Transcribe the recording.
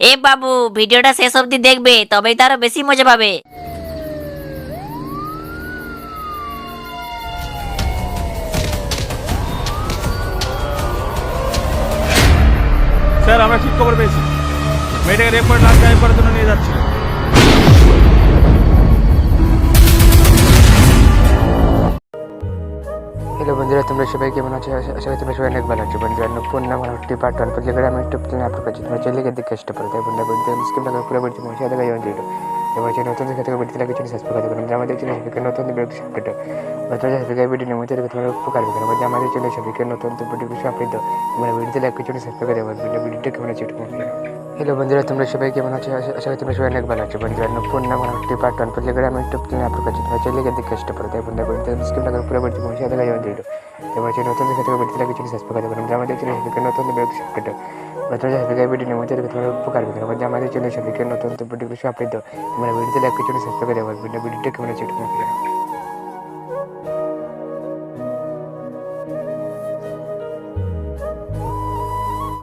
এ বাবু, ভিডিওটা শেষ অবধি দেখবে, তবেই তো আরো বেশি মজা পাবে। স্যার, আমরা ঠিক খবর পেয়েছি। মেয়েটাকে রেপ করে লাশ গায়েব করার জন্য নিয়ে যাচ্ছি। হ্যালো বন্ধুরা, তোমরা সবাই কেমন আছো? আশা করি তোমরা সবাই অনেক ভালো আছো বন্ধুরা। নতুন নাম হচ্ছে পার্ট 1 প্রজেক্টে আমি ইউটিউব চ্যানেলে আপলোড করছি। তোমরা চাইলে দেখে চেষ্টা করো। তাই বন্ধুরা স্কিপ না করে পুরো ভিডিও তোমার সাথে দেখা যাবে। এবার যে নতুন দেখে থেকে ভিডিওতে লাগে সাবস্ক্রাইব করতে পারেন। আমাদের চ্যানেল থেকে নতুন ভিডিও আপডেট নতুন সাবস্ক্রাইব ভিডিও নিয়মিত দেখে তোমার উপকার হবে। আমাদের চ্যানেল সবাইকে নতুন ভিডিও কিছু আপডেট দাও। তোমরা ভিডিওতে লাইক করে সাবস্ক্রাইব করে দেবেন। ভিডিওটা কেমন আছে একটু কমেন্ট করো। হ্যালো বন্ধুরা, তোমরা সবাই কেমন আছো? আশা করি তোমরা সবাই অনেক ভালো আছো বন্ধুরা। নতুন নাম হচ্ছে পার্ট 1 প্রজেক্টে আমি ইউটিউব চ্যানেলে আপলোড করছি। তোমরা চাইলে দেখে চেষ্টা করো। তাই বন্ধুরা স্কিপ না করে পুরো ভিডিও তোমার সাথে দেখা যাবে। এবার যে নতুন দেখে থেকে ভিডিওতে লাগে সাবস্ক্রাইব করতে পারেন। আমাদের চ্যানেল থেকে নতুন ভিডিও কিছু আপডেট নতুন সাবস্ক্রাইব ভিডিও নিয়মিত দেখে তোমার উপকার হবে। আমাদের চ্যানেল সবাইকে নতুন ভিডিও কিছু আপডেট দাও। তোমরা ভিডিওতে লাইক করে সাবস্ক্রাইব করে দেবেন। ভিডিওটা কেমন আছে একটু কমেন্ট করো।